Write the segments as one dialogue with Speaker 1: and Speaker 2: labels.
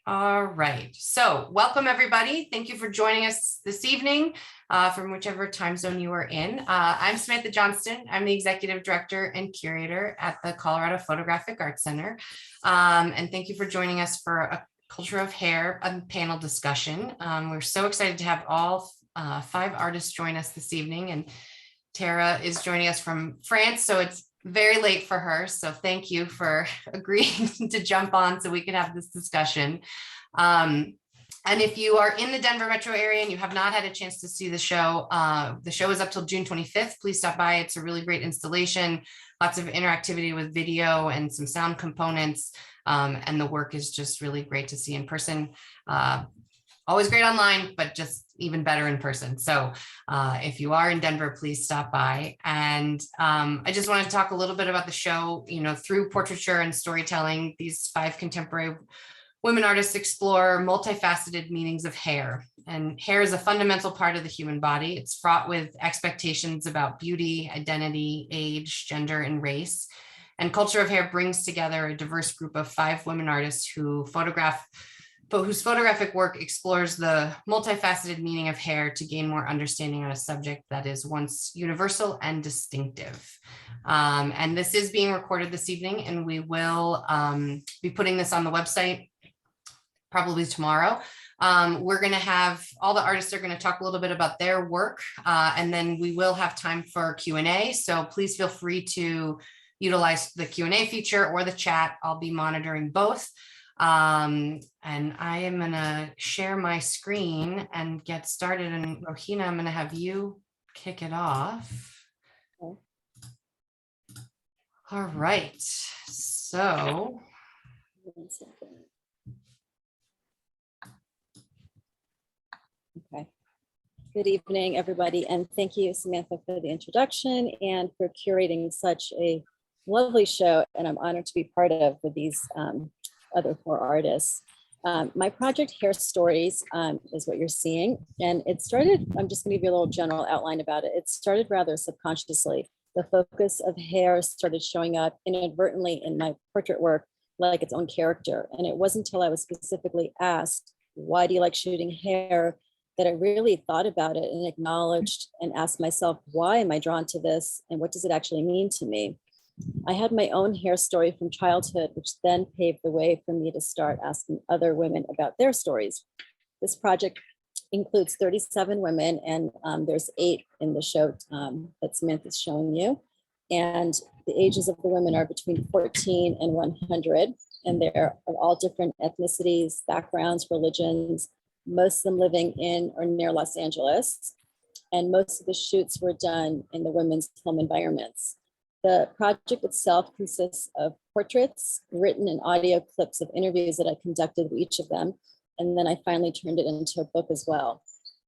Speaker 1: All right, so welcome everybody. Thank you for joining us this evening from whichever time zone you are in. I'm Samantha Johnston. I'm the Executive Director and Curator at the Colorado Photographic Arts Center. And thank you for joining us for a Culture of Hair panel discussion. We're so excited to have all 5 artists join us this evening, and Tara is joining us from France, so it's very late for her. So thank you for agreeing to jump on so we could have this discussion. And if you are in the Denver metro area and you have not had a chance to see the show is up till June 25th. Please stop by. It's a really great installation, lots of interactivity with video and some sound components. And the work is just really great to see in person. Always great online, but just even better in person. So if you are in Denver, please stop by. And I just wanted to talk a little bit about the show. You know, through portraiture and storytelling, these 5 contemporary women artists explore multifaceted meanings of hair. And hair is a fundamental part of the human body. It's fraught with expectations about beauty, identity, age, gender, and race. And Culture of Hair brings together a diverse group of 5 women artists whose photographic work explores the multifaceted meaning of hair to gain more understanding on a subject that is once universal and distinctive. And this is being recorded this evening, and we will be putting this on the website probably tomorrow. We're going to have all the artists are going to talk a little bit about their work, and then we will have time for Q&A. So please feel free to utilize the Q&A feature or the chat. I'll be monitoring both. And I am going to share my screen and get started. And Rohina, I'm going to have you kick it off. Okay. All right. So.
Speaker 2: Okay. Good evening, everybody. And thank you, Samantha, for the introduction and for curating such a lovely show. And I'm honored to be part of with these other 4 artists. My project Hair Stories is what you're seeing. And it started, I'm just gonna give you a little general outline about it. It started rather subconsciously. The focus of hair started showing up inadvertently in my portrait work like its own character. And it wasn't until I was specifically asked, why do you like shooting hair, that I really thought about it and acknowledged and asked myself, why am I drawn to this? And what does it actually mean to me? I had my own hair story from childhood, which then paved the way for me to start asking other women about their stories. This project includes 37 women, and there's 8 in the show that Samantha's showing you. And the ages of the women are between 14 and 100, and they're of all different ethnicities, backgrounds, religions, most of them living in or near Los Angeles. And most of the shoots were done in the women's home environments. The project itself consists of portraits, written and audio clips of interviews that I conducted with each of them. And then I finally turned it into a book as well.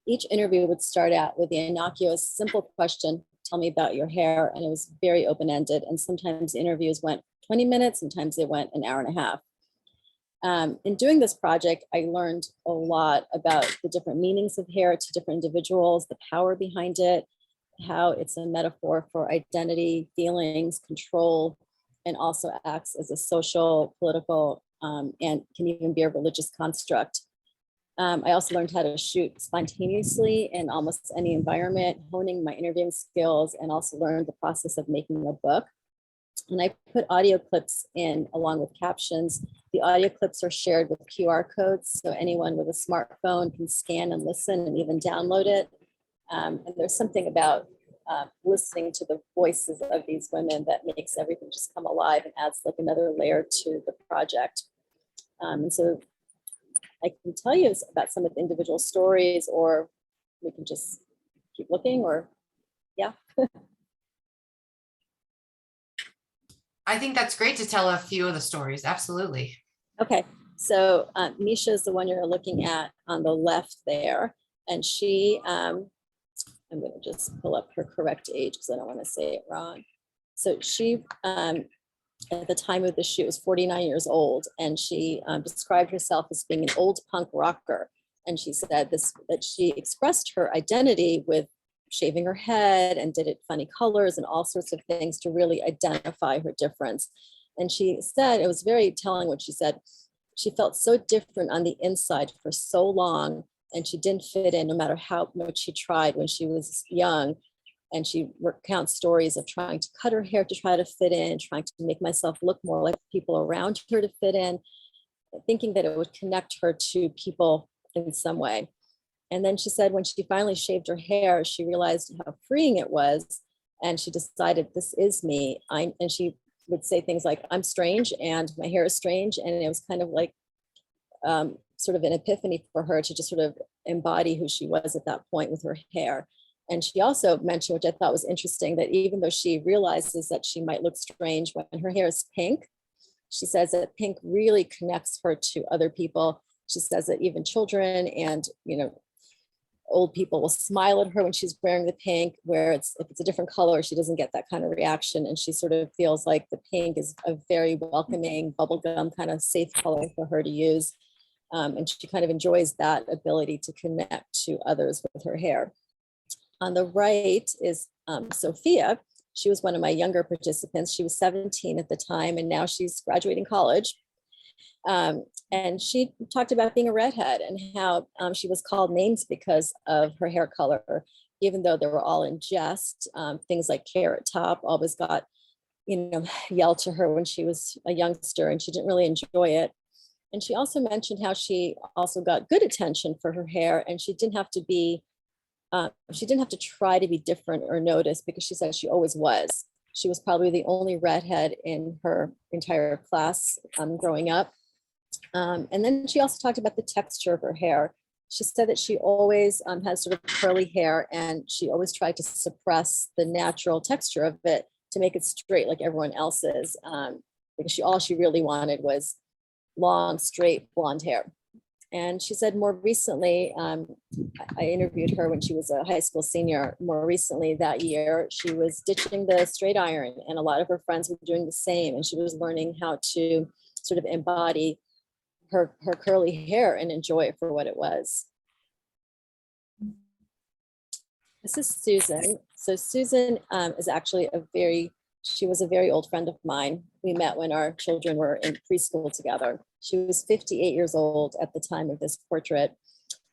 Speaker 2: Each interview would start out with the innocuous, simple question, tell me about your hair. And it was very open-ended. And sometimes interviews went 20 minutes, sometimes they went an hour and a half. In doing this project, I learned a lot about the different meanings of hair to different individuals, the power behind it, how it's a metaphor for identity, feelings, control, and also acts as a social, political, and can even be a religious construct. I also learned how to shoot spontaneously in almost any environment, honing my interviewing skills, and also learned the process of making a book. And I put audio clips in along with captions. The audio clips are shared with QR codes, so anyone with a smartphone can scan and listen and even download it. And there's something about listening to the voices of these women that makes everything just come alive and adds like another layer to the project. And so I can tell you about some of the individual stories, or we can just keep looking, or yeah.
Speaker 1: I think that's great to tell a few of the stories. Absolutely.
Speaker 2: Okay, so Misha is the one you're looking at on the left there. And she, I'm gonna just pull up her correct age because I don't wanna say it wrong. So she, at the time of the shoot, was 49 years old, and she described herself as being an old punk rocker. And she said that she expressed her identity with shaving her head and did it funny colors and all sorts of things to really identify her difference. And she said, it was very telling what she said. She felt so different on the inside for so long, and she didn't fit in no matter how much she tried when she was young. And she recounts stories of trying to cut her hair to try to fit in, trying to make myself look more like people around her to fit in, thinking that it would connect her to people in some way. And then she said when she finally shaved her hair, she realized how freeing it was. And she decided, this is me. And she would say things like, I'm strange and my hair is strange. And it was kind of like sort of an epiphany for her to just sort of embody who she was at that point with her hair. And she also mentioned, which I thought was interesting, that even though she realizes that she might look strange when her hair is pink, she says that pink really connects her to other people. She says that even children and, old people will smile at her when she's wearing the pink, where if it's a different color, she doesn't get that kind of reaction. And she sort of feels like the pink is a very welcoming bubblegum kind of safe color for her to use. And she kind of enjoys that ability to connect to others with her hair. On the right is Sophia. She was one of my younger participants. She was 17 at the time, and now she's graduating college. And she talked about being a redhead and how she was called names because of her hair color, even though they were all in jest. Things like Carrot Top always got, yelled to her when she was a youngster, and she didn't really enjoy it. And she also mentioned how she also got good attention for her hair, and she didn't have to try to be different or noticed, because she said she always was. She was probably the only redhead in her entire class growing up. And then she also talked about the texture of her hair. She said that she always has sort of curly hair, and she always tried to suppress the natural texture of it to make it straight like everyone else's, because all she really wanted was long, straight blonde hair. And she said more recently, I interviewed her when she was a high school senior. More recently that year, she was ditching the straight iron, and a lot of her friends were doing the same. And she was learning how to sort of embody her curly hair and enjoy it for what it was. This is Susan. So Susan is actually she was a very old friend of mine. We met when our children were in preschool together. She was 58 years old at the time of this portrait,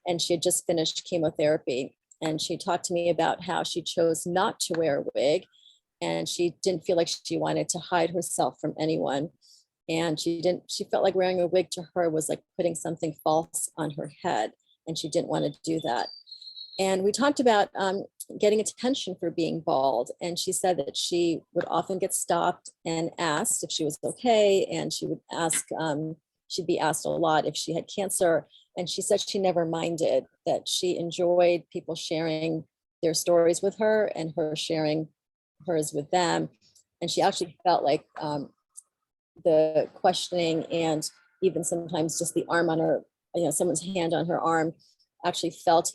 Speaker 2: and she had just finished chemotherapy. And she talked to me about how she chose not to wear a wig, and she didn't feel like she wanted to hide herself from anyone. And she felt like wearing a wig to her was like putting something false on her head, and she didn't want to do that. And we talked about getting attention for being bald. And she said that she would often get stopped and asked if she was okay. And she would she'd be asked a lot if she had cancer. And she said she never minded, that she enjoyed people sharing their stories with her and her sharing hers with them. And she actually felt like the questioning and even sometimes just the arm on her, someone's hand on her arm actually felt,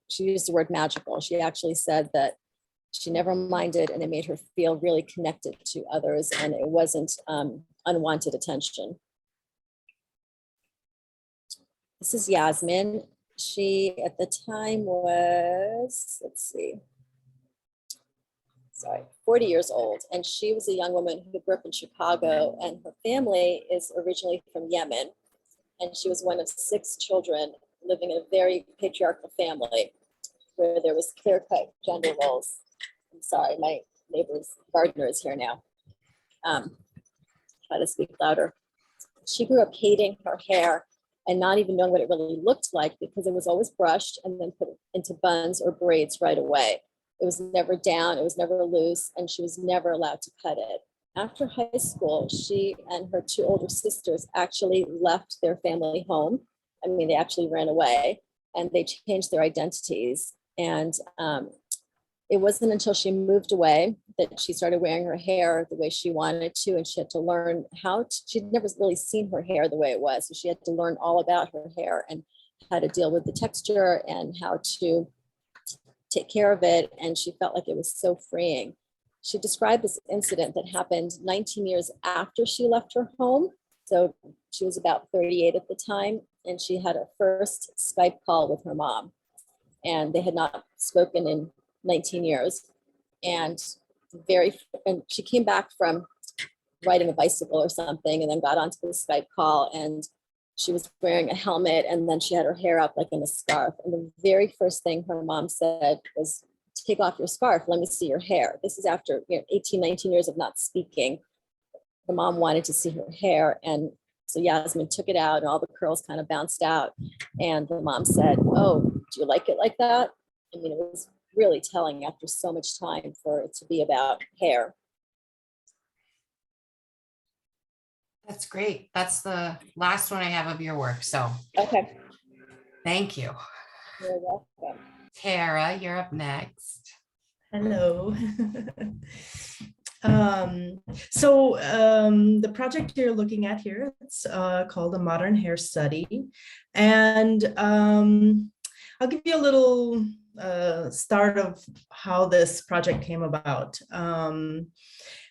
Speaker 2: she used the word magical. She actually said that she never minded, and it made her feel really connected to others, and it wasn't unwanted attention. This is Yasmin. She at the time was, 40 years old. And she was a young woman who grew up in Chicago, and her family is originally from Yemen. And she was one of 6 children living in a very patriarchal family where there was clear-cut gender roles. I'm sorry, my neighbor's gardener is here now. Try to speak louder. She grew up hating her hair and not even knowing what it really looked like, because it was always brushed and then put into buns or braids right away. It was never down, it was never loose, and she was never allowed to cut it. After high school, she and her 2 older sisters actually left their family home. I mean, they actually ran away, and they changed their identities. And it wasn't until she moved away that she started wearing her hair the way she wanted to, and she had to learn she'd never really seen her hair the way it was. So she had to learn all about her hair and how to deal with the texture and how to take care of it. And she felt like it was so freeing. She described this incident that happened 19 years after she left her home. So she was about 38 at the time, and she had a first Skype call with her mom, and they had not spoken in 19 years. And she came back from riding a bicycle or something, and then got onto the Skype call, and she was wearing a helmet, and then she had her hair up like in a scarf. And the very first thing her mom said was, take off your scarf, let me see your hair. This is after 18, 19 years of not speaking. The mom wanted to see her hair. And so Yasmin took it out and all the curls kind of bounced out. And the mom said, oh, do you like it like that? I mean, it was really telling after so much time for it to be about hair.
Speaker 1: That's great. That's the last one I have of your work. So
Speaker 2: Okay.
Speaker 1: thank you.
Speaker 2: You're welcome.
Speaker 1: Tara, you're up next.
Speaker 3: Hello. The project you're looking at here, it's called A Modern Hair Study. And I'll give you a little start of how this project came about.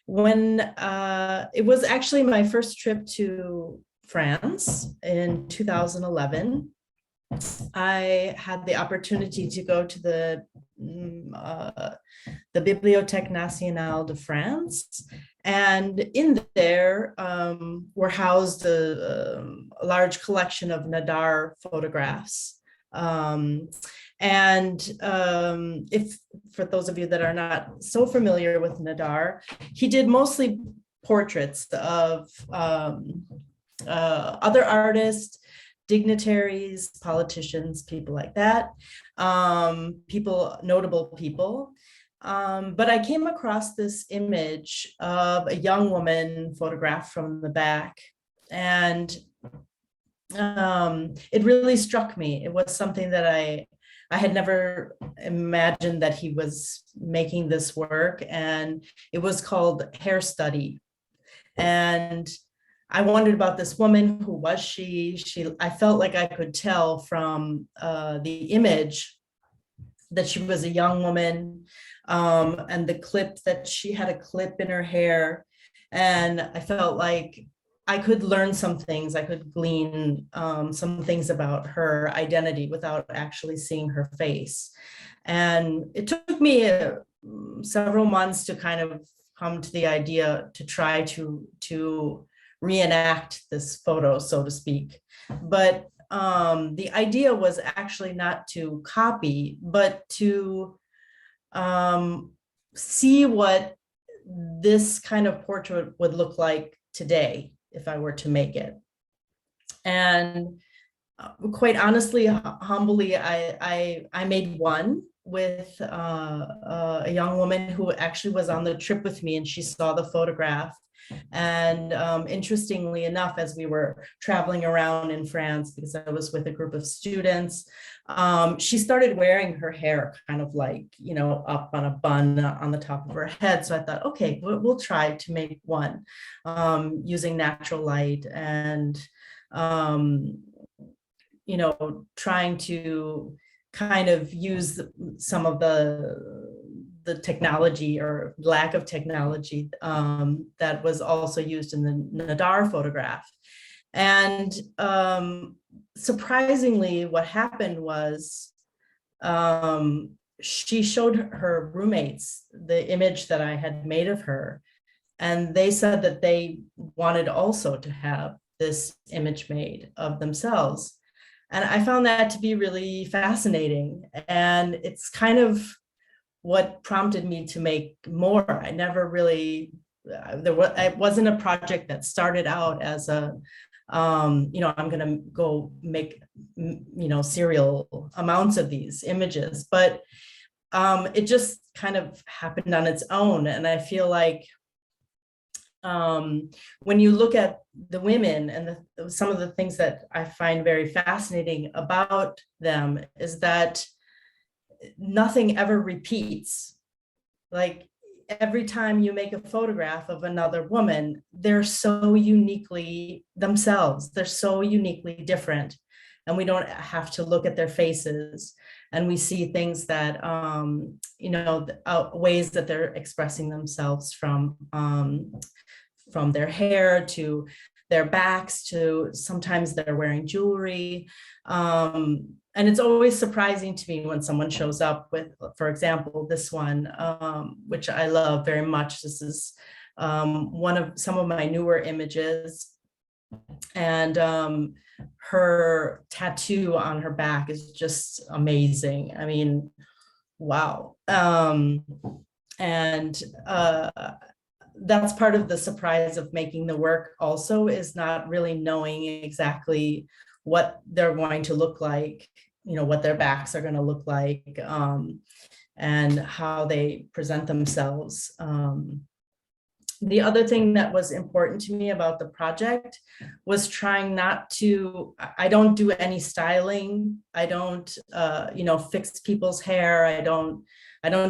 Speaker 3: When it was actually my first trip to France in 2011, I had the opportunity to go to the Bibliothèque Nationale de France, and in there were housed a large collection of Nadar photographs. If for those of you that are not so familiar with Nadar, he did mostly portraits of other artists, dignitaries, politicians, people like that, notable people. But I came across this image of a young woman photographed from the back, and it really struck me. It was something that I had never imagined that he was making this work, and it was called Hair Study. And I wondered about this woman. Who was she? I felt like I could tell from the image that she was a young woman, and the clip that she had a clip in her hair. And I felt like I could learn some things. I could glean some things about her identity without actually seeing her face. And it took me several months to kind of come to the idea to try to reenact this photo, so to speak. But the idea was actually not to copy, but to see what this kind of portrait would look like today if I were to make it. And quite honestly, humbly, I made one with a young woman who actually was on the trip with me, and she saw the photograph. And interestingly enough, as we were traveling around in France, because I was with a group of students, she started wearing her hair kind of like, up on a bun on the top of her head. So I thought, okay, we'll try to make one using natural light and, trying to kind of use some of the technology or lack of technology that was also used in the Nadar photograph. And surprisingly, what happened was she showed her roommates the image that I had made of her, and they said that they wanted also to have this image made of themselves. And I found that to be really fascinating. And it's kind of what prompted me to make more. I never really, it wasn't a project that started out as a, I'm going to go make, serial amounts of these images, but it just kind of happened on its own. And I feel like when you look at the women and some of the things that I find very fascinating about them is that nothing ever repeats. Like every time you make a photograph of another woman, they're so uniquely themselves. They're so uniquely different. And we don't have to look at their faces, and we see things that, ways that they're expressing themselves from their hair to their backs to sometimes they're wearing jewelry. And it's always surprising to me when someone shows up with, for example, this one, which I love very much. This is some of my newer images. And her tattoo on her back is just amazing. I mean, wow. And that's part of the surprise of making the work also, is not really knowing exactly what they're going to look like, you know, what their backs are going to look like, and how they present themselves. The other thing that was important to me about the project was trying not to, I don't do any styling. I don't, you know, fix people's hair. I don't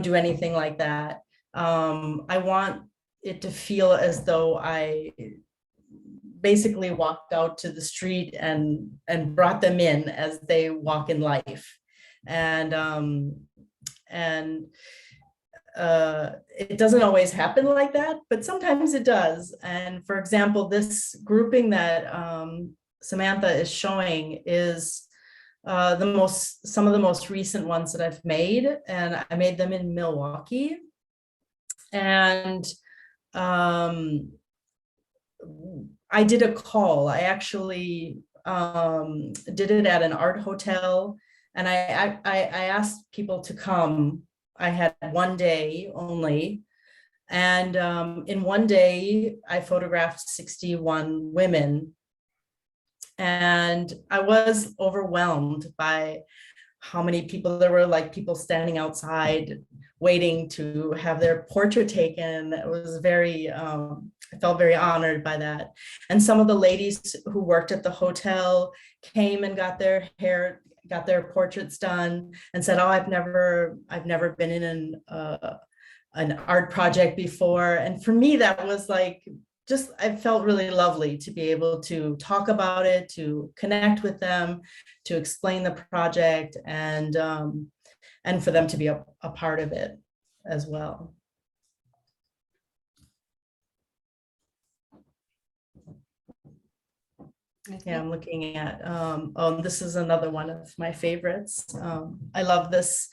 Speaker 3: do anything like that. I want it to feel as though I basically walked out to the street and brought them in as they walk in life. And it doesn't always happen like that, but sometimes it does. And for example, this grouping that Samantha is showing is some of the most recent ones that I've made, and I made them in Milwaukee. And I did a call. I actually did it at an art hotel, and I asked people to come. I had one day only. And in one day, I photographed 61 women. And I was overwhelmed by how many people there were, like people standing outside waiting to have their portrait taken. It was very, I felt very honored by that. And some of the ladies who worked at the hotel came and got their portraits done and said, oh, I've never been in an art project before. And for me, that was like, I felt really lovely to be able to talk about it, to connect with them, to explain the project, and for them to be a part of it as well. Yeah, I'm looking at, this is another one of my favorites. I love this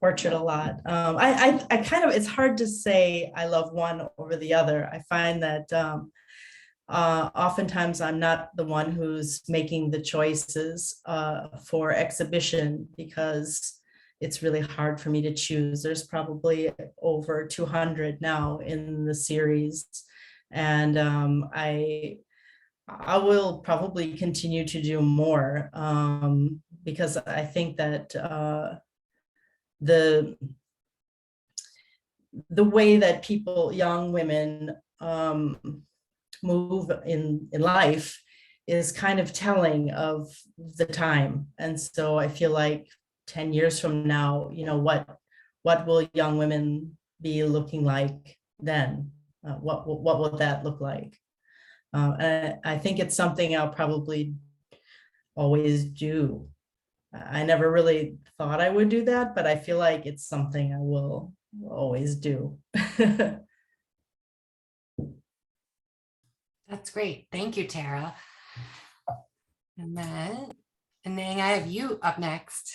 Speaker 3: portrait a lot. I kind of, it's hard to say I love one over the other. I find that oftentimes I'm not the one who's making the choices for exhibition, because it's really hard for me to choose. There's probably over 200 now in the series. And I will probably continue to do more, because I think that the way that people, young women, move in life is kind of telling of the time. And so I feel like 10 years from now, you know, what will young women be looking like then? What will that look like? I think it's something I'll probably always do. I never really thought I would do that, but I feel like it's something I will always do.
Speaker 1: That's great. Thank you, Tara. And then I have you up next.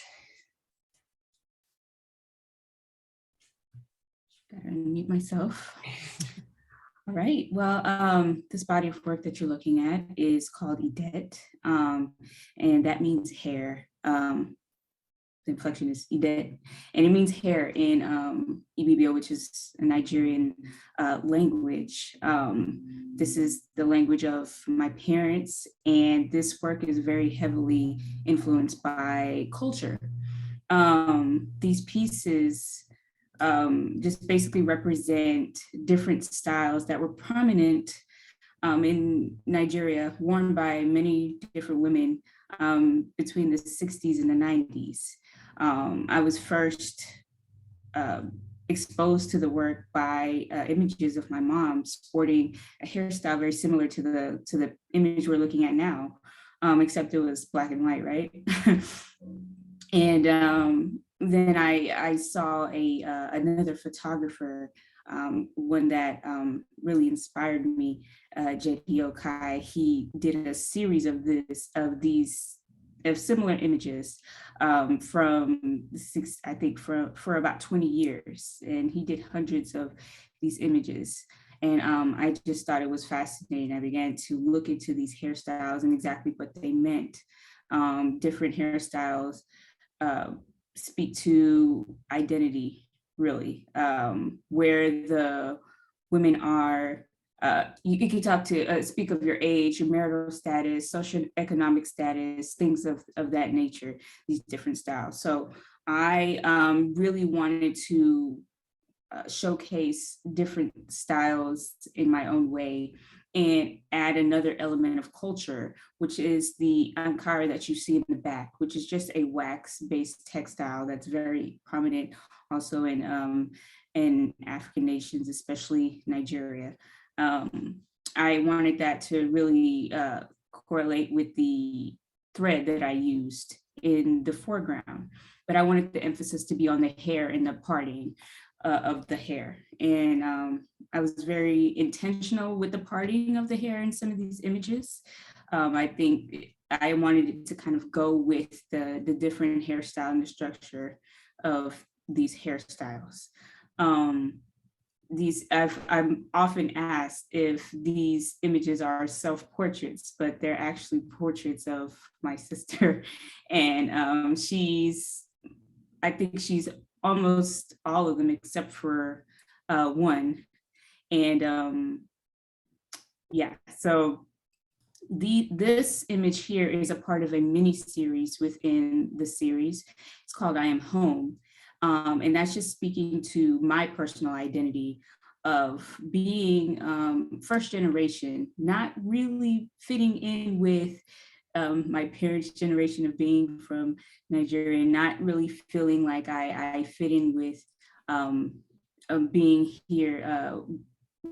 Speaker 4: Better unmute myself. All right. Well, this body of work that you're looking at is called Idet, and that means hair. The inflection is Idet, and it means hair in Ibibio, which is a Nigerian language. This is the language of my parents, and this work is very heavily influenced by culture. These pieces just basically represent different styles that were prominent in Nigeria, worn by many different women between the 60s and the 90s. I was first exposed to the work by images of my mom sporting a hairstyle very similar to the image we're looking at now, except it was black and white, right? And then I saw another photographer, one that really inspired me, J.D. Okai. He did a series of similar images for about 20 years, and he did hundreds of these images. And I just thought it was fascinating. I began to look into these hairstyles and exactly what they meant. Different hairstyles speak to identity, really, where the women are. You can talk to speak of your age, your marital status, socioeconomic status, things of that nature, these different styles. So I really wanted to showcase different styles in my own way and add another element of culture, which is the Ankara that you see in the back, which is just a wax-based textile that's very prominent also in African nations, especially Nigeria. I wanted that to really correlate with the thread that I used in the foreground, but I wanted the emphasis to be on the hair and the parting of the hair. And I was very intentional with the parting of the hair in some of these images. I think I wanted it to kind of go with the different hairstyle and the structure of these hairstyles. I'm often asked if these images are self-portraits, but they're actually portraits of my sister. And I think she's almost all of them except for one. And yeah, so this image here is a part of a mini series within the series. It's called I Am Home. And that's just speaking to my personal identity of being first generation, not really fitting in with my parents' generation of being from Nigeria, not really feeling like I fit in with being here,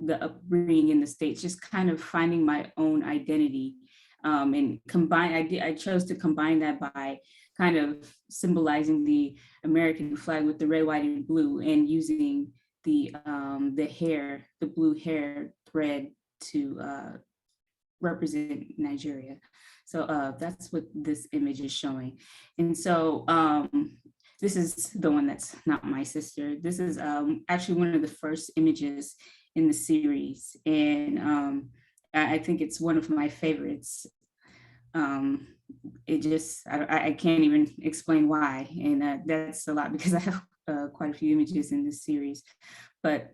Speaker 4: the upbringing in the States, just kind of finding my own identity. And I chose to combine that by kind of symbolizing the American flag with the red, white, and blue, and using the hair, the blue hair thread to represent Nigeria. So that's what this image is showing. And so this is the one that's not my sister. This is actually one of the first images in the series. And I think it's one of my favorites. It just, I can't even explain why. And that's a lot because I have quite a few images in this series. But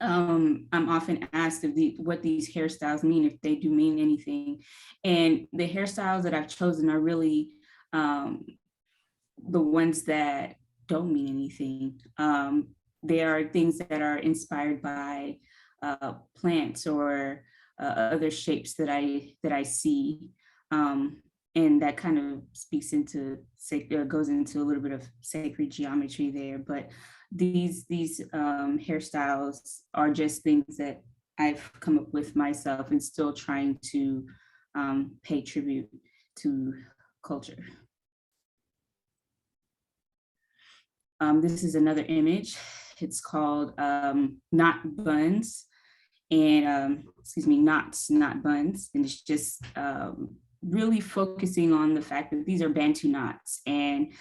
Speaker 4: I'm often asked what these hairstyles mean, if they do mean anything. And the hairstyles that I've chosen are really the ones that don't mean anything. They are things that are inspired by plants or other shapes that I see. And that kind of speaks into, goes into a little bit of sacred geometry there. But these hairstyles are just things that I've come up with myself and still trying to pay tribute to culture. This is another image. It's called Not Buns, and excuse me, Knots, Not Buns. And it's just really focusing on the fact that these are Bantu knots. And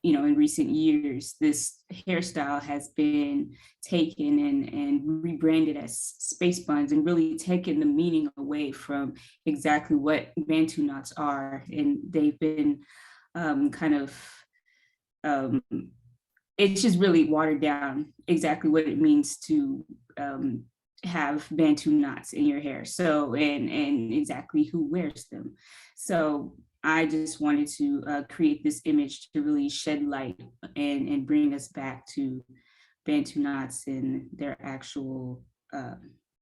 Speaker 4: you know, in recent years, this hairstyle has been taken and rebranded as space buns and really taken the meaning away from exactly what Bantu knots are. And they've been kind of, it's just really watered down exactly what it means to have Bantu knots in your hair. So, and exactly who wears them. So I just wanted to create this image to really shed light and bring us back to Bantu knots and their actual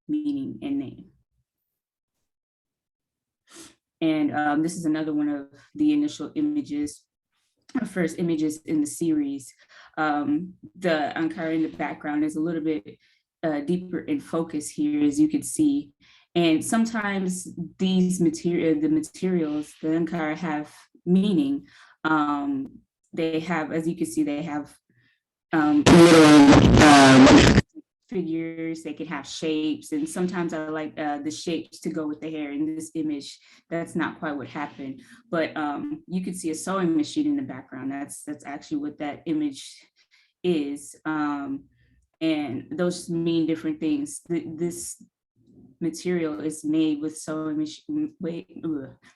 Speaker 4: meaning and name. And this is another one of the initial images, first images in the series. The Ankara in the background is a little bit deeper in focus here, as you can see. And sometimes these the materials, the Ankara, have meaning. They have, as you can see, they have little figures, they can have shapes, and sometimes I like the shapes to go with the hair. In this image, that's not quite what happened, but you could see a sewing machine in the background. That's actually what that image is. And those mean different things. This material is made with sewing machine,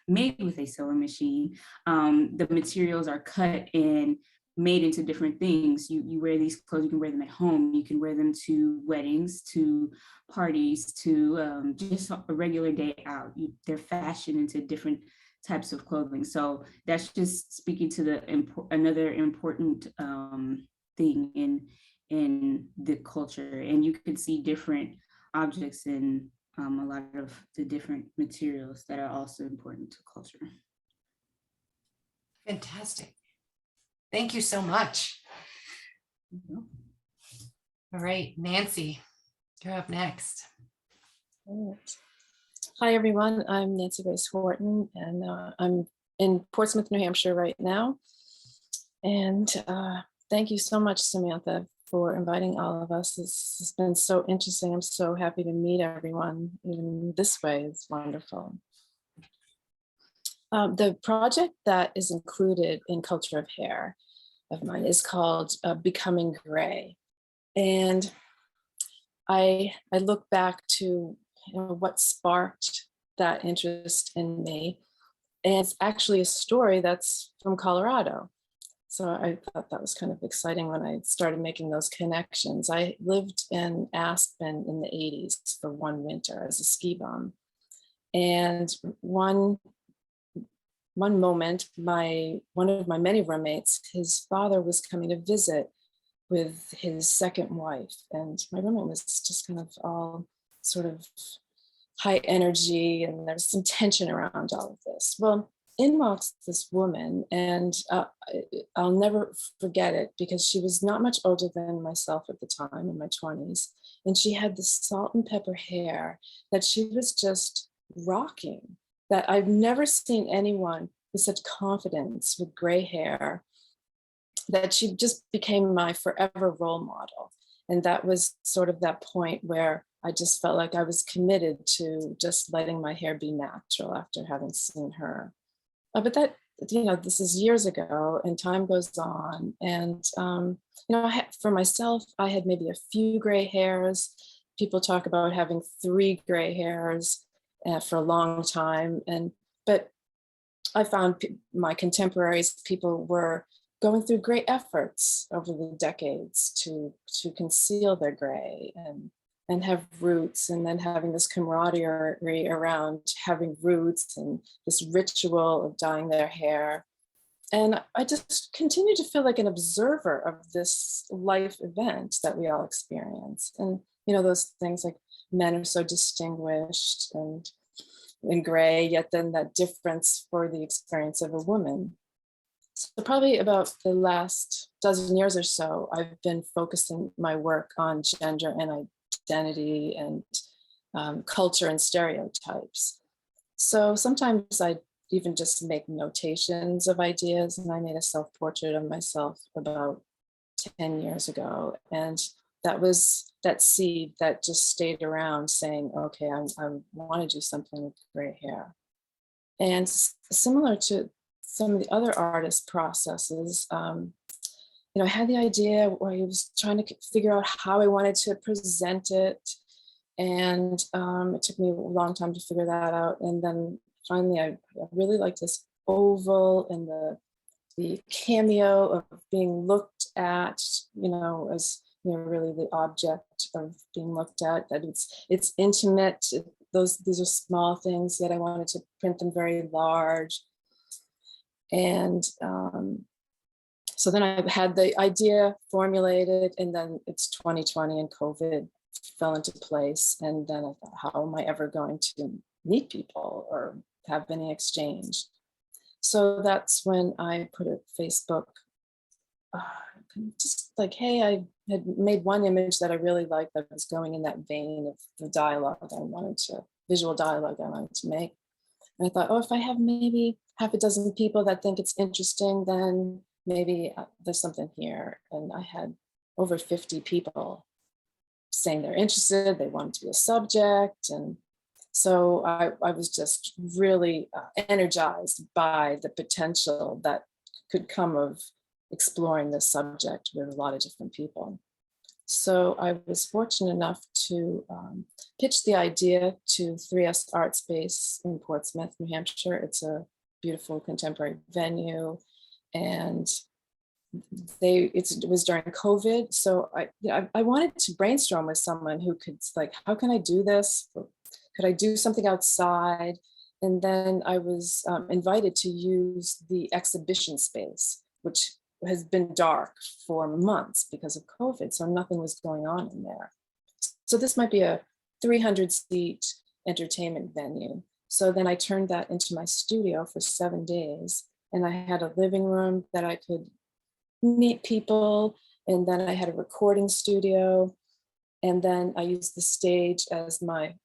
Speaker 4: made with a sewing machine. The materials are cut and made into different things. You wear these clothes, you can wear them at home, you can wear them to weddings, to parties, to just a regular day out. They're fashioned into different types of clothing. So that's just speaking to the another important thing in the culture. And you can see different objects in a lot of the different materials that are also important to culture.
Speaker 1: Fantastic. Thank you so much. All right, Nancy, you're up next.
Speaker 5: All right. Hi, everyone. I'm Nancy Grace Horton, and I'm in Portsmouth, New Hampshire right now. And thank you so much, Samantha, for inviting all of us. This has been so interesting. I'm so happy to meet everyone in this way. It's wonderful. The project that is included in Culture of Hair of mine is called Becoming Gray. And I look back to what sparked that interest in me. And it's actually a story that's from Colorado. So I thought that was kind of exciting when I started making those connections. I lived in Aspen in the 80s for one winter as a ski bum. And one moment, one of my many roommates, his father was coming to visit with his second wife. And my roommate was just kind of all sort of high energy, and there's some tension around all of this. Well, in walks this woman, and I'll never forget it because she was not much older than myself at the time, in my 20s. And she had this salt and pepper hair that she was just rocking, that I've never seen anyone with such confidence with gray hair, that she just became my forever role model. And that was sort of that point where I just felt like I was committed to just letting my hair be natural after having seen her. But that, this is years ago, and time goes on. And, for myself, I had maybe a few gray hairs. People talk about having 3 gray hairs for a long time. But I found my contemporaries, people were going through great efforts over the decades to conceal their gray and have roots, and then having this camaraderie around having roots and this ritual of dyeing their hair. And I just continue to feel like an observer of this life event that we all experience. And, those things like men are so distinguished and in gray, yet then that difference for the experience of a woman. So probably about the last dozen years or so, I've been focusing my work on gender and identity and culture and stereotypes. So sometimes I even just make notations of ideas, and I made a self-portrait of myself about 10 years ago. And that was that seed that just stayed around saying, okay, I want to do something with gray hair. And similar to some of the other artist processes, I had the idea where I was trying to figure out how I wanted to present it. And it took me a long time to figure that out. And then finally, I really liked this oval and the cameo of being looked at, as really the object of being looked at, that it's intimate. These are small things, yet I wanted to print them very large. And so then I had the idea formulated, and then it's 2020 and COVID fell into place. And then I thought, how am I ever going to meet people or have any exchange? So that's when I put a Facebook, just like, hey, I had made one image that I really liked that was going in that vein of the visual dialogue I wanted to make. And I thought, if I have maybe half a dozen people that think it's interesting, then maybe there's something here. And I had over 50 people saying they're interested, they wanted to be a subject. And so I was just really energized by the potential that could come of exploring this subject with a lot of different people. So I was fortunate enough to pitch the idea to 3S Art Space in Portsmouth, New Hampshire. It's a beautiful contemporary venue, and it was during COVID. So I wanted to brainstorm with someone who could, like, how can I do this? Could I do something outside? And then I was invited to use the exhibition space, which has been dark for months because of COVID. So nothing was going on in there. So this might be a 300-seat entertainment venue. So then I turned that into my studio for 7 days. And I had a living room that I could meet people. And then I had a recording studio. And then I used the stage as my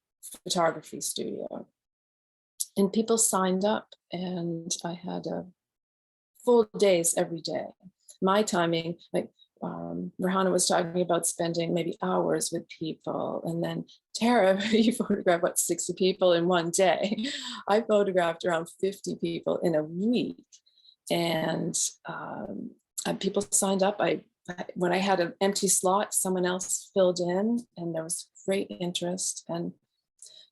Speaker 5: photography studio. And people signed up, and I had full days every day. My timing, like Rohina was talking about spending maybe hours with people. And then Tara, you photographed what, 60 people in one day. I photographed around 50 people in a week. And people signed up. When I had an empty slot, someone else filled in, and there was great interest. And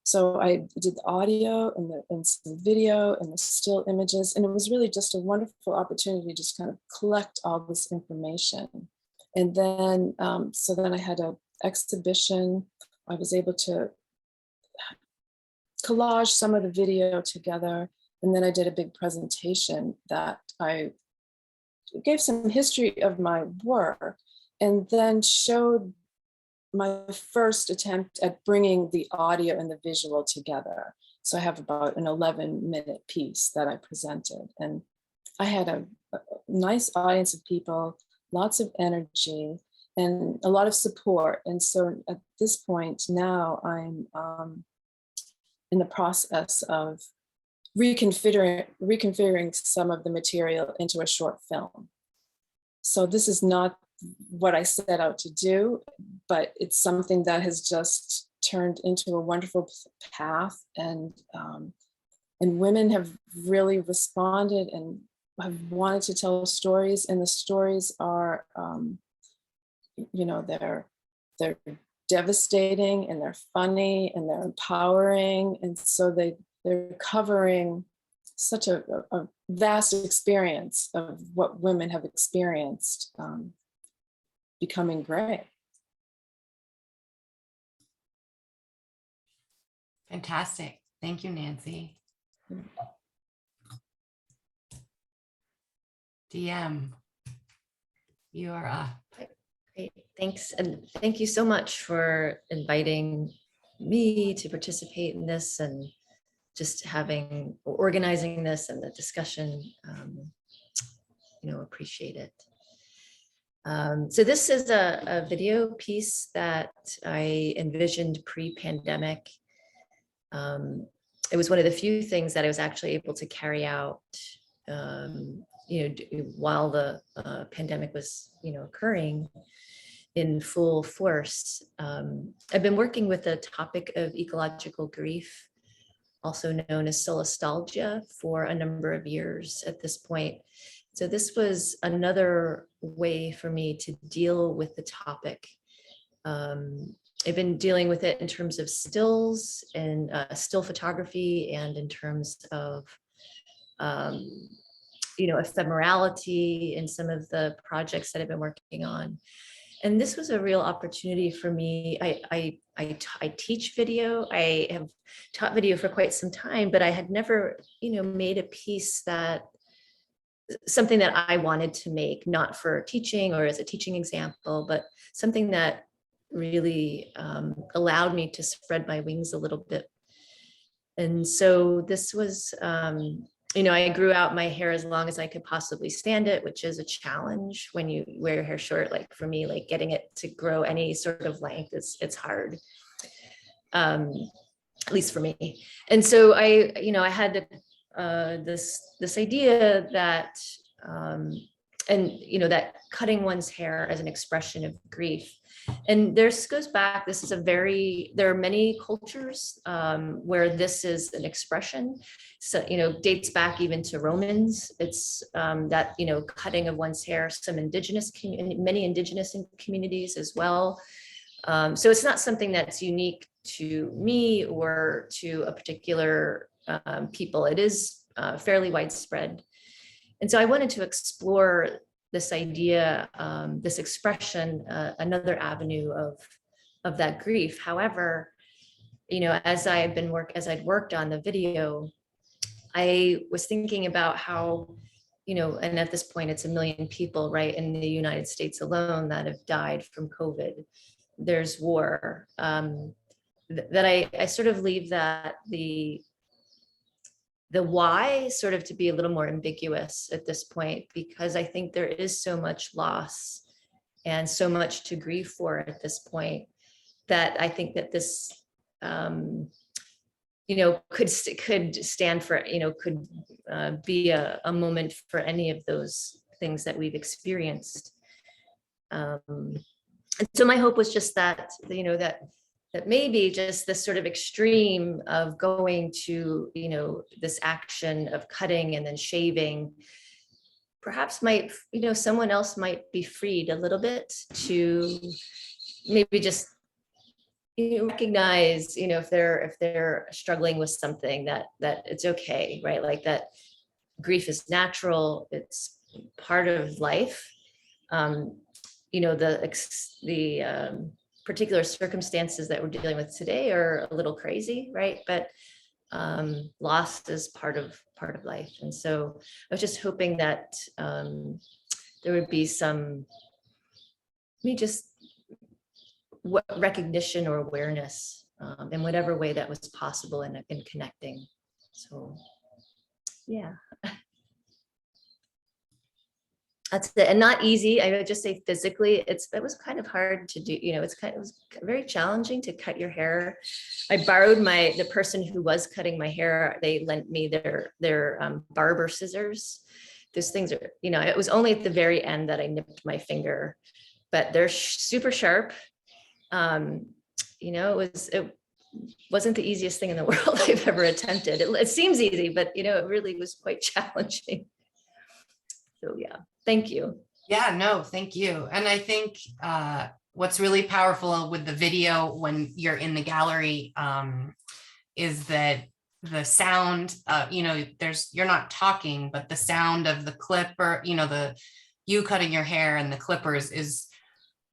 Speaker 5: so I did the audio and some video and the still images. And it was really just a wonderful opportunity to just kind of collect all this information. And then, so then I had an exhibition. I was able to collage some of the video together. And then I did a big presentation that I gave some history of my work, and then showed my first attempt at bringing the audio and the visual together. So I have about an 11-minute piece that I presented, and I had a nice audience of people, lots of energy, and a lot of support. And so at this point now, I'm in the process of reconfiguring some of the material into a short film. So this is not what I set out to do, but it's something that has just turned into a wonderful path, and women have really responded and have wanted to tell stories, and the stories are, they're devastating, and they're funny, and they're empowering, and so they're covering such a vast experience of what women have experienced becoming gray.
Speaker 1: Fantastic. Thank you, Nancy. DM, you are up.
Speaker 6: Great, thanks. And thank you so much for inviting me to participate in this, and just organizing this and the discussion. Appreciate it. So this is a video piece that I envisioned pre-pandemic. It was one of the few things that I was actually able to carry out, while the pandemic was, occurring in full force. I've been working with the topic of ecological grief, also known as solastalgia, for a number of years at this point. So this was another way for me to deal with the topic. I've been dealing with it in terms of stills and still photography, and in terms of, ephemerality in some of the projects that I've been working on. And this was a real opportunity for me. I teach video. I have taught video for quite some time, but I had never, made a piece something that I wanted to make, not for teaching or as a teaching example, but something that really allowed me to spread my wings a little bit. And so this was, I grew out my hair as long as I could possibly stand it, which is a challenge when you wear your hair short. Like for me, like getting it to grow any sort of length, it's hard, at least for me. And so I had this idea that that cutting one's hair as an expression of grief. And this goes back, there are many cultures where this is an expression. So, dates back even to Romans. It's that, cutting of one's hair, many indigenous communities as well. So it's not something that's unique to me or to a particular people. It is fairly widespread. And so I wanted to explore this idea, this expression, another avenue of that grief. However, as I'd worked on the video, I was thinking about how, and at this point it's 1 million people, right, in the United States alone that have died from COVID. There's war. That I sort of leave that the why sort of to be a little more ambiguous at this point, because I think there is so much loss and so much to grieve for at this point, that I think that this, could stand for, could be a moment for any of those things that we've experienced. And so my hope was just that, that maybe just this sort of extreme of going to, this action of cutting and then shaving, perhaps might, someone else might be freed a little bit to maybe just recognize, if they're struggling with something, that it's okay, right? Like that grief is natural, it's part of life. The particular circumstances that we're dealing with today are a little crazy, right? But loss is part of life. And so I was just hoping that there would be some, just recognition or awareness in whatever way that was possible in connecting. So, yeah. That's it, and not easy. I would just say physically, it was kind of hard to do. It was very challenging to cut your hair. I borrowed the person who was cutting my hair. They lent me their barber scissors. Those things are, it was only at the very end that I nipped my finger, but they're super sharp. It wasn't the easiest thing in the world I've ever attempted. It seems easy, but it really was quite challenging. So yeah. Thank you.
Speaker 1: Yeah, no, thank you. And I think what's really powerful with the video when you're in the gallery is that the sound, you're not talking, but the sound of the clipper, you cutting your hair and the clippers is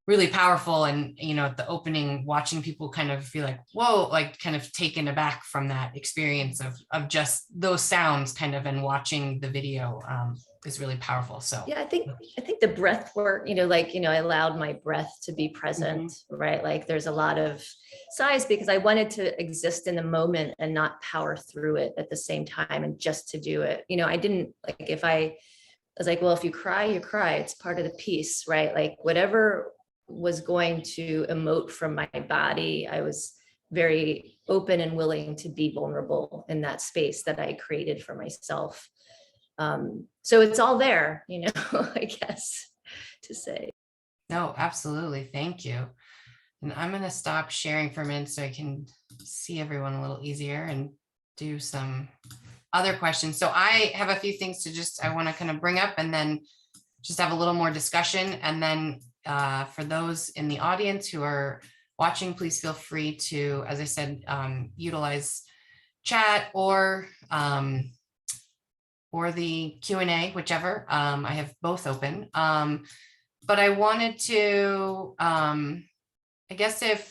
Speaker 1: really powerful. And, at the opening, watching people kind of feel like, whoa, like kind of taken aback from that experience of just those sounds kind of, and watching the video is really powerful. So
Speaker 6: yeah, I think the breath work, I allowed my breath to be present, right? Like there's a lot of sighs because I wanted to exist in the moment and not power through it at the same time and just to do it. I didn't I was like, well, if you cry, you cry. It's part of the piece, right? Like whatever was going to emote from my body, I was very open and willing to be vulnerable in that space that I created for myself. So it's all there, I guess to say.
Speaker 1: No, absolutely. Thank you. And I'm going to stop sharing for a minute so I can see everyone a little easier and do some other questions. So I have a few things I want to kind of bring up and then just have a little more discussion. And then for those in the audience who are watching, please feel free to, as I said, utilize chat or the Q&A, whichever. I have both open. But I wanted to, I guess it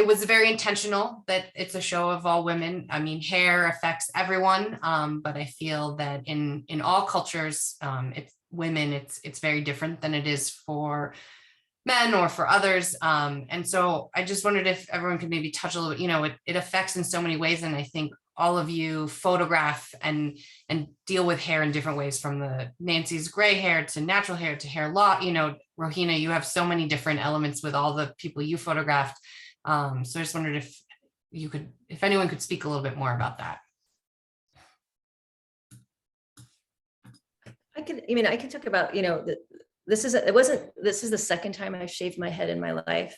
Speaker 1: was very intentional that it's a show of all women. I mean, hair affects everyone, but I feel that in all cultures, it's very different than it is for men or for others. And so I just wondered if everyone could maybe touch a little bit, it affects in so many ways. And I think all of you photograph and deal with hair in different ways, from the Nancy's gray hair to natural hair to hair loss. Rohina, you have so many different elements with all the people you photographed. So I just wondered if anyone could speak a little bit more about that.
Speaker 6: I mean, I can talk about, this is the second time I've shaved my head in my life.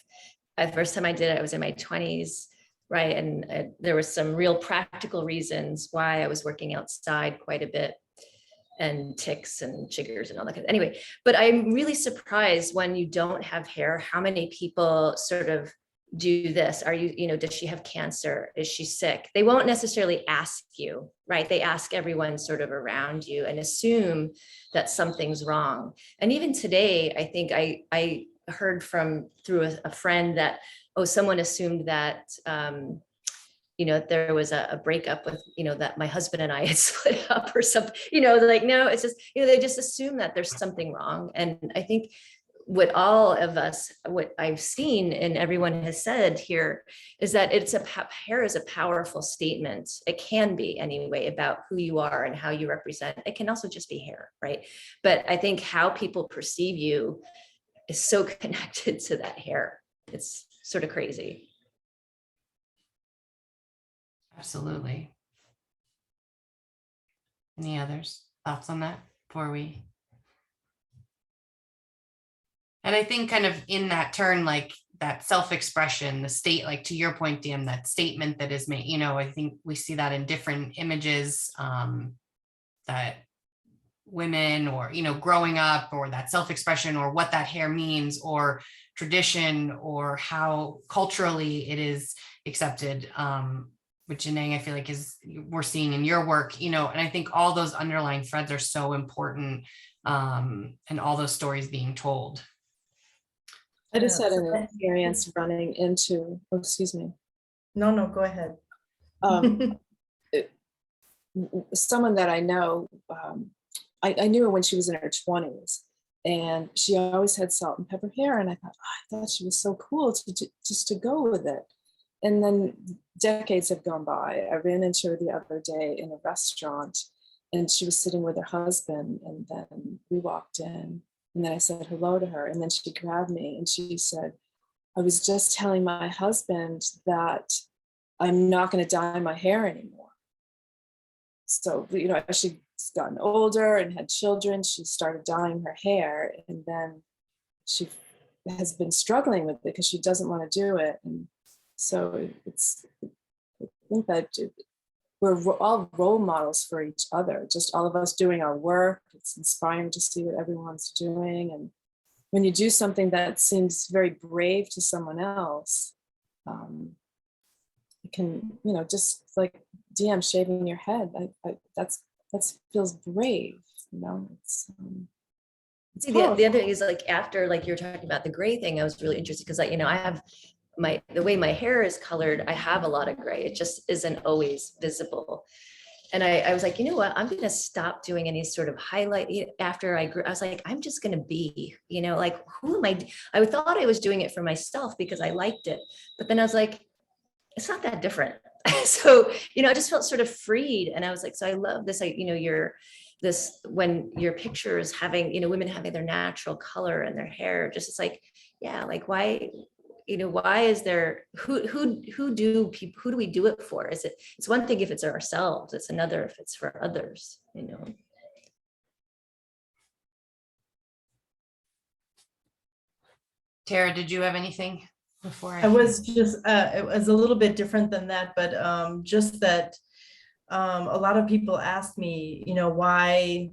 Speaker 6: The first time I did it, I was in my 20s, right? And there was some real practical reasons why I was working outside quite a bit, and ticks and chiggers and all that kind of, anyway, but I'm really surprised when you don't have hair, how many people sort of do this. Are you, does she have cancer? Is she sick? They won't necessarily ask you, right? They ask everyone sort of around you and assume that something's wrong. And even today, I think I heard through a friend that, someone assumed that, there was a breakup with, that my husband and I had split up or something, like, no, it's just, they just assume that there's something wrong. And I think what I've seen and everyone has said here is that hair is a powerful statement. It can be anyway about who you are and how you represent. It can also just be hair, right? But I think how people perceive you is so connected to that hair. It's sort of crazy.
Speaker 1: Absolutely. Any others thoughts on that before we? And I think kind of in that turn, like that self-expression, the state, like to your point, DM, that statement that is made, I think we see that in different images that women or, growing up, or that self-expression, or what that hair means, or tradition, or how culturally it is accepted. Which Inyang, I feel like we're seeing in your work, and I think all those underlying threads are so important, and all those stories being told.
Speaker 5: I just had an experience running into, excuse me.
Speaker 3: No, go ahead.
Speaker 5: Someone that I know, I knew her when she was in her 20s, and she always had salt and pepper hair. And I thought she was so cool just to go with it. And then decades have gone by. I ran into her the other day in a restaurant, and she was sitting with her husband, and then we walked in, and then I said hello to her, and then she grabbed me and she said, I was just telling my husband that I'm not going to dye my hair anymore. So, as she's gotten older and had children, she started dyeing her hair, and then she has been struggling with it because she doesn't want to do it. And so I think that we're all role models for each other, just all of us doing our work. It's inspiring to see what everyone's doing. And when you do something that seems very brave to someone else, it can, just like DM shaving your head, that feels brave, it's
Speaker 6: the other thing is, like, after, like, you're talking about the gray thing, I was really interested because I have the way my hair is colored, I have a lot of gray. It just isn't always visible. And I was like, you know what, I'm going to stop doing any sort of highlight. After I grew, I was like, I'm just going to be, like, who am I? I thought I was doing it for myself because I liked it. But then I was like, it's not that different. So, I just felt sort of freed. And I was like, so I love this, when your picture is having, women having their natural color and their hair, just, it's like, yeah, like, why is there, who do we do it for? It's one thing if it's ourselves, it's another if it's for others,
Speaker 1: Tara, did you have anything before?
Speaker 3: I was just, it was a little bit different than that, but just that a lot of people ask me, why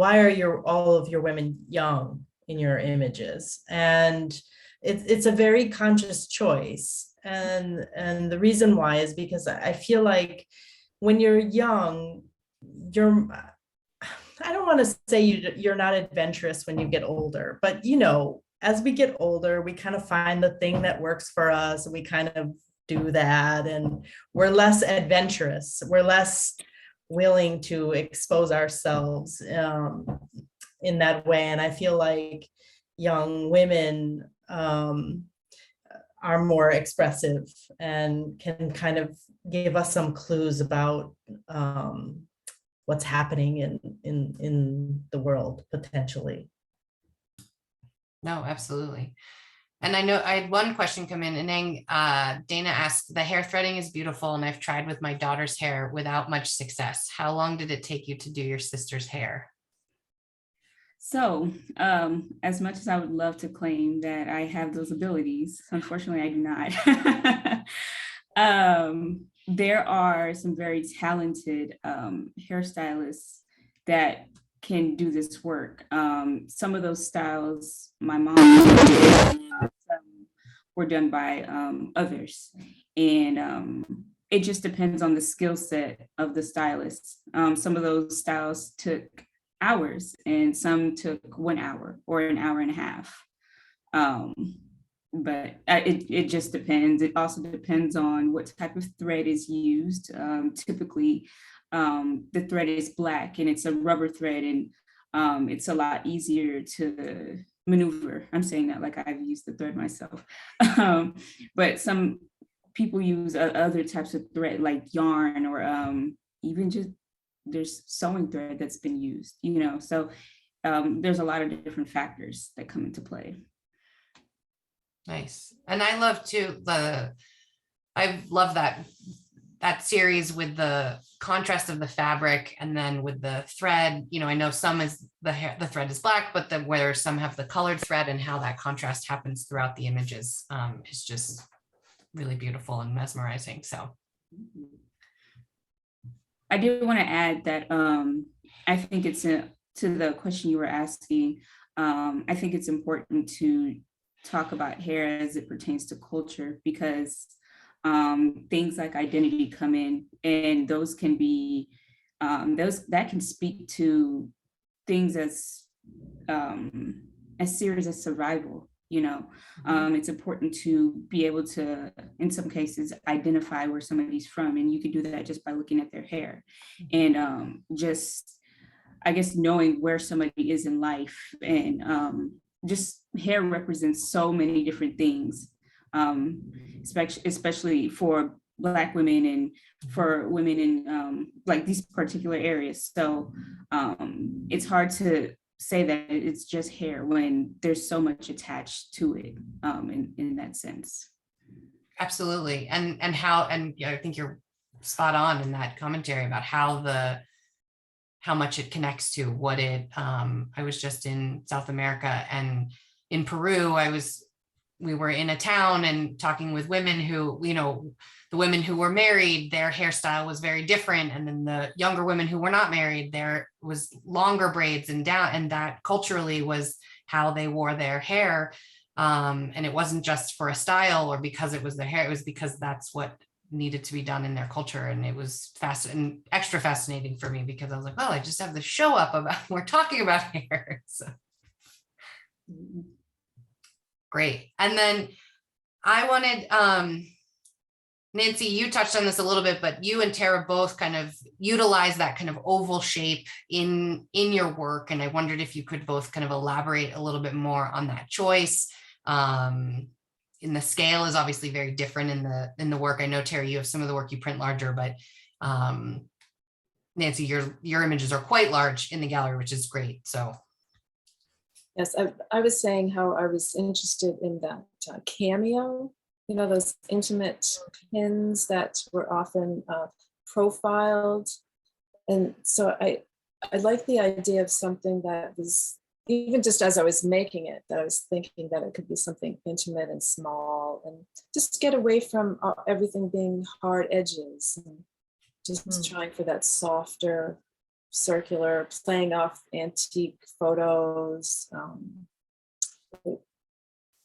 Speaker 3: are all of your women young in your images? And it's a very conscious choice. And the reason why is because I feel like when you're young, I don't want to say you're not adventurous when you get older, but as we get older, we kind of find the thing that works for us, and we kind of do that, and we're less adventurous. We're less willing to expose ourselves in that way. And I feel like young women are more expressive and can kind of give us some clues about what's happening in the world potentially.
Speaker 1: No, absolutely. And I know I had one question come in, and then Dana asked, the hair threading is beautiful and I've tried with my daughter's hair without much success. How long did it take you to do your sister's hair?
Speaker 4: So, as much as I would love to claim that I have those abilities, unfortunately, I do not. There are some very talented hairstylists that can do this work. Some of those styles my mom did, some were done by others. And it just depends on the skill set of the stylist. Some of those styles took hours and some took 1 hour or an hour and a half. But it just depends. It also depends on what type of thread is used. Typically, the thread is black and it's a rubber thread, and it's a lot easier to maneuver. I'm saying that like I've used the thread myself. But some people use other types of thread like yarn, or even just there's sewing thread that's been used, so there's a lot of different factors that come into play.
Speaker 1: Nice. And I love too, I love that series with the contrast of the fabric, and then with the thread, I know some is the thread is black, but where some have the colored thread, and how that contrast happens throughout the images is just really beautiful and mesmerizing. So
Speaker 4: I do want to add that I think it's to the question you were asking. I think it's important to talk about hair as it pertains to culture, because things like identity come in, and those can be that can speak to things as serious as survival. It's important to be able to, in some cases, identify where somebody's from, and you can do that just by looking at their hair, and just, I guess, knowing where somebody is in life. And just hair represents so many different things, especially for Black women and for women in like these particular areas. So it's hard to say that it's just hair when there's so much attached to it in that sense.
Speaker 1: absolutely. And I think you're spot on in that commentary about how much it connects to what it, I was just in South America, and in Peru, we were in a town and talking with women who, the women who were married, their hairstyle was very different. And then the younger women who were not married, there was longer braids and down, and that culturally was how they wore their hair. And it wasn't just for a style or because it was their hair, it was because that's what needed to be done in their culture. And it was extra fascinating for me, because I was like, well, I just have the show up about, we're talking about hair. So great. And then I wanted, Nancy, you touched on this a little bit, but you and Tara both kind of utilize that kind of oval shape in your work. And I wondered if you could both kind of elaborate a little bit more on that choice. In the scale is obviously very different in the work. I know, Tara, you have some of the work you print larger, but Nancy, your images are quite large in the gallery, which is great. So.
Speaker 5: Yes, I was saying how I was interested in that cameo, those intimate pins that were often profiled. And so I like the idea of something that was, even just as I was making it, that I was thinking that it could be something intimate and small, and just get away from everything being hard edges, and just trying for that softer, circular, playing off antique photos.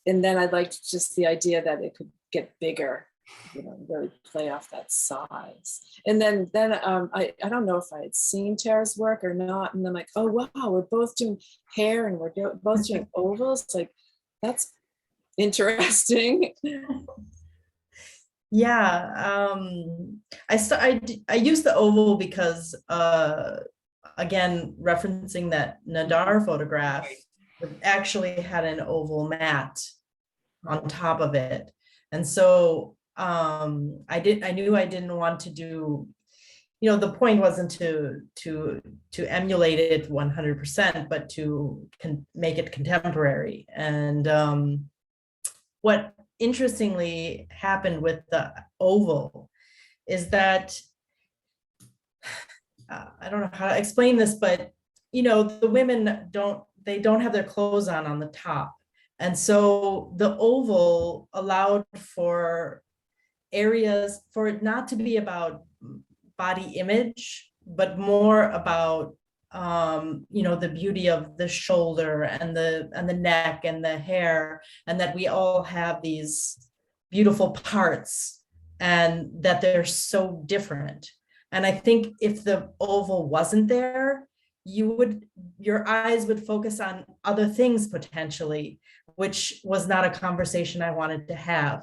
Speaker 5: And then I liked just the idea that it could get bigger, really play off that size. And then I don't know if I had seen Tara's work or not. And then like, oh, wow, we're both doing hair and we're both doing ovals. Like, that's interesting.
Speaker 3: Yeah, I used the oval because again, referencing that Nadar photograph, it actually had an oval mat on top of it. And so I knew I didn't want to do, the point wasn't to emulate it 100%, but to make it contemporary. And what interestingly happened with the oval is that, I don't know how to explain this, but the women don't have their clothes on the top. And so the oval allowed for areas for it not to be about body image, but more about the beauty of the shoulder and the neck and the hair, and that we all have these beautiful parts and that they're so different. And I think if the oval wasn't there, your eyes would focus on other things potentially, which was not a conversation I wanted to have.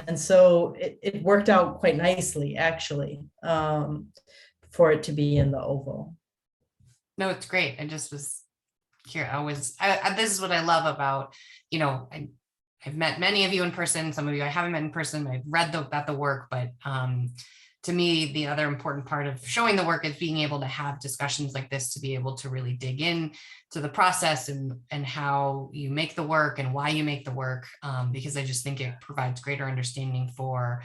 Speaker 3: And so it worked out quite nicely, actually, for it to be in the oval.
Speaker 1: No, it's great. I just was here. This is what I love about, I've met many of you in person. Some of you I haven't met in person. I've read about the work, but to me, the other important part of showing the work is being able to have discussions like this, to be able to really dig in to the process and how you make the work and why you make the work, because I just think it provides greater understanding for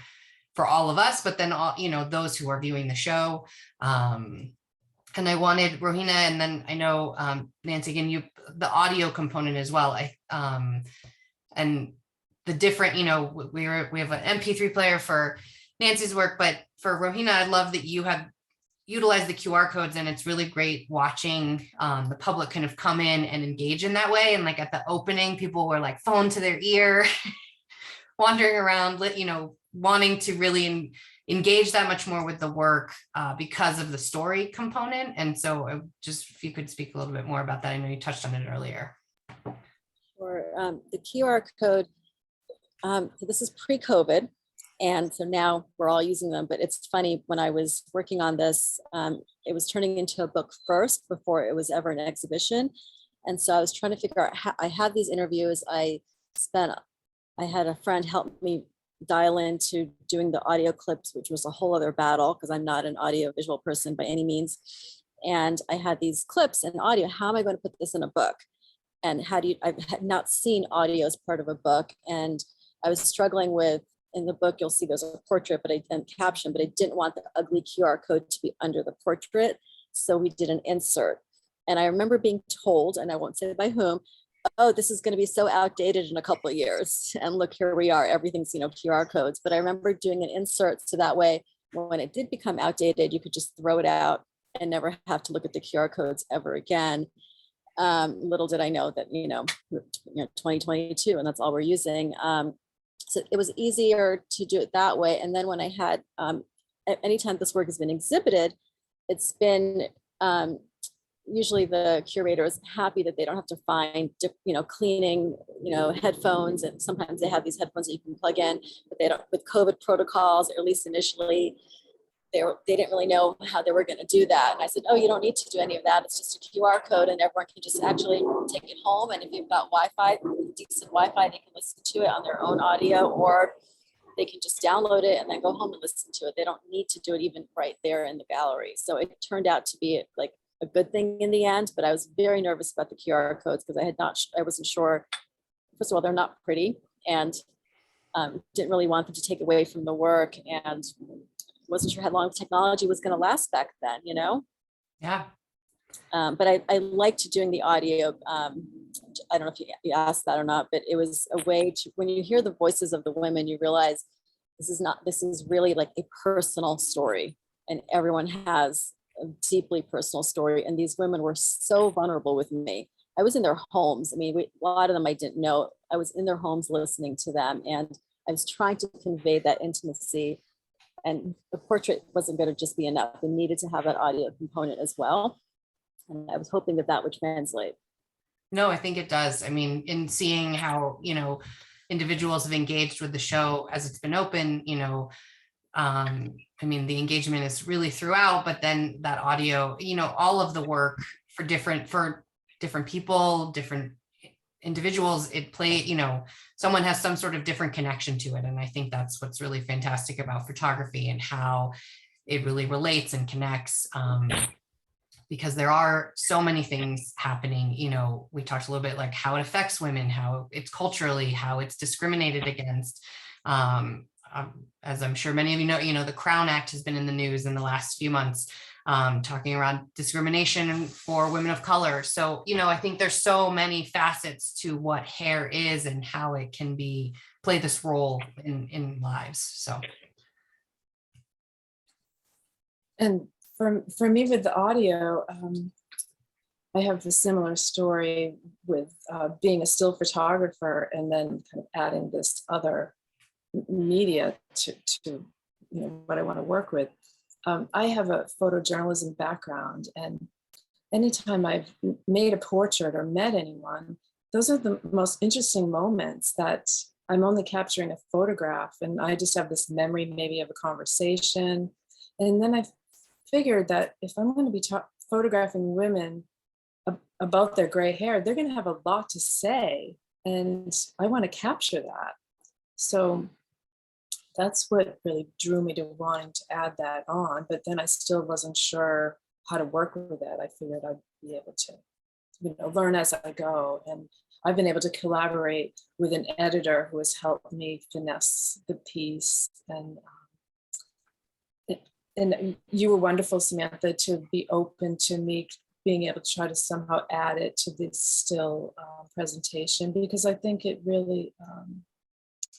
Speaker 1: all of us, but then all, those who are viewing the show. And I wanted Rohina, and then I know Nancy, again, the audio component as well. And the different, we have an MP3 player for Nancy's work, but for Rohina, I love that you have utilized the QR codes, and it's really great watching the public kind of come in and engage in that way. And like at the opening, people were like phone to their ear, wandering around, wanting to really engage that much more with the work because of the story component. And so if you could speak a little bit more about that. I know you touched on it earlier.
Speaker 2: For the QR code, this is pre-COVID. And so now we're all using them, but it's funny, when I was working on this, it was turning into a book first before it was ever an exhibition. And so I was trying to figure out how I had these interviews. I had a friend help me dial into doing the audio clips, which was a whole other battle because I'm not an audio visual person by any means. And I had these clips and audio. How am I going to put this in a book? And I had not seen audio as part of a book. And I was struggling with, in the book, you'll see there's a portrait, and caption, but I didn't want the ugly QR code to be under the portrait. So we did an insert. And I remember being told, and I won't say by whom, oh, this is going to be so outdated in a couple of years. And look, here we are, everything's, QR codes. But I remember doing an insert so that way, when it did become outdated, you could just throw it out and never have to look at the QR codes ever again. Little did I know that, 2022, and that's all we're using. So it was easier to do it that way. And then when I had, anytime this work has been exhibited, it's been, usually the curator is happy that they don't have to find, cleaning, headphones. And sometimes they have these headphones that you can plug in, but they don't, with COVID protocols, or at least initially, they didn't really know how they were going to do that. And I said, oh, you don't need to do any of that. It's just a QR code and everyone can just actually take it home. And if you've got Wi-Fi, decent Wi-Fi, they can listen to it on their own audio, or they can just download it and then go home and listen to it. They don't need to do it even right there in the gallery. So it turned out to be like a good thing in the end, but I was very nervous about the QR codes because I wasn't sure. First of all, they're not pretty, and didn't really want them to take away from the work, and wasn't sure how long technology was going to last back then,
Speaker 1: Yeah.
Speaker 2: But I liked doing the audio. I don't know if you asked that or not, but it was a way to, when you hear the voices of the women, you realize this is really like a personal story, and everyone has a deeply personal story. And these women were so vulnerable with me. I was in their homes. I mean, a lot of them I didn't know. I was in their homes listening to them, and I was trying to convey that intimacy. And the portrait wasn't going to just be enough. It needed to have that audio component as well. And I was hoping that would translate.
Speaker 1: No, I think it does. I mean, in seeing how, individuals have engaged with the show as it's been open, I mean, the engagement is really throughout, but then that audio, all of the work for different people, different individuals, someone has some sort of different connection to it. And I think that's what's really fantastic about photography and how it really relates and connects. because there are so many things happening. You know, we talked a little bit like how it affects women, how it's culturally, how it's discriminated against. As I'm sure many of you know, the Crown Act has been in the news in the last few months, talking around discrimination for women of color. So, you know, I think there's so many facets to what hair is and how it can play this role in lives. So.
Speaker 5: And for me with the audio, I have a similar story with being a still photographer and then kind of adding this other media to you know, what I want to work with. I have a photojournalism background, and anytime I've made a portrait or met anyone, those are the most interesting moments that I'm only capturing a photograph, and I just have this memory maybe of a conversation. And then I figured that if I'm going to be photographing women about their gray hair, they're going to have a lot to say, and I want to capture that. So that's what really drew me to wanting to add that on. But then I still wasn't sure how to work with it. I figured I'd be able to, you know, learn as I go. And I've been able to collaborate with an editor who has helped me finesse the piece. And you were wonderful, Samantha, to be open to me being able to try to somehow add it to this still presentation, because I think it really,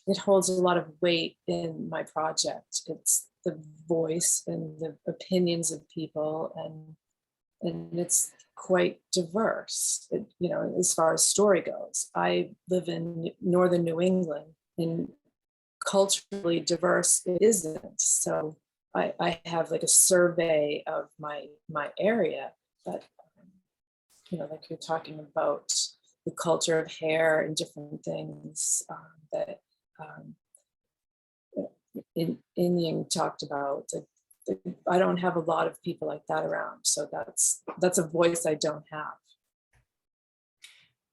Speaker 5: it holds a lot of weight in my project. It's the voice and the opinions of people, and it's quite diverse, you know, as far as story goes. I live in northern New England, and culturally diverse it isn't. So I have like a survey of my area, but you know, like you're talking about the culture of hair and different things that Inyang talked about. I don't have a lot of people like that around, so that's a voice I don't have.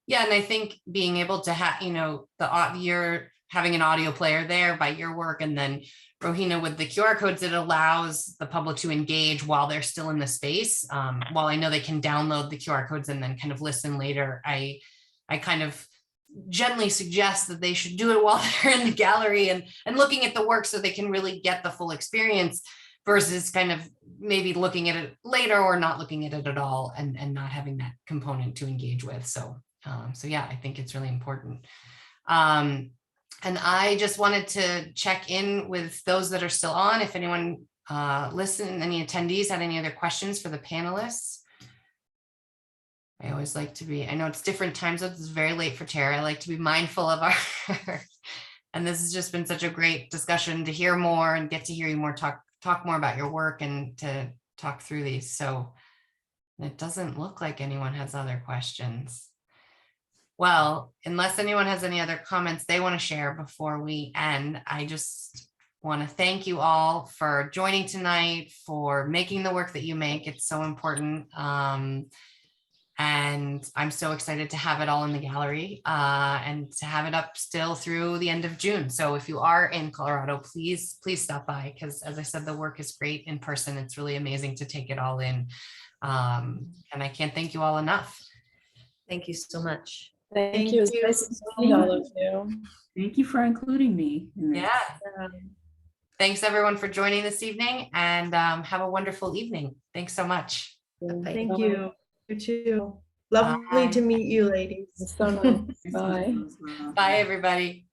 Speaker 1: Yeah, and I think being able to have, you know, you're having an audio player there by your work, and then Rohina with the QR codes, it allows the public to engage while they're still in the space. While I know they can download the QR codes and then kind of listen later, I kind of gently suggest that they should do it while they're in the gallery and looking at the work so they can really get the full experience, versus kind of maybe looking at it later or not looking at it at all and not having that component to engage with. So yeah, I think it's really important. And I just wanted to check in with those that are still on. If anyone listened, any attendees had any other questions for the panelists. I always like to be, I know it's different time zones, it's very late for Tara. I like to be mindful of our, and this has just been such a great discussion to hear more and get to hear you more, talk more about your work and to talk through these. So it doesn't look like anyone has other questions. Well, unless anyone has any other comments they want to share before we end, I just want to thank you all for joining tonight, for making the work that you make. It's so important. And I'm so excited to have it all in the gallery and to have it up still through the end of June. So if you are in Colorado, please stop by, because as I said, the work is great in person. It's really amazing to take it all in. And I can't thank you all enough.
Speaker 6: Thank you so much.
Speaker 5: Thank you. It's nice to see all of you.
Speaker 4: Thank you for including me in this.
Speaker 1: Yeah. Thanks everyone for joining this evening, and have a wonderful evening. Thanks so much.
Speaker 6: Bye.
Speaker 3: Thank you. You too. Lovely to meet you, ladies.
Speaker 5: It's so nice. Bye.
Speaker 1: Bye, everybody.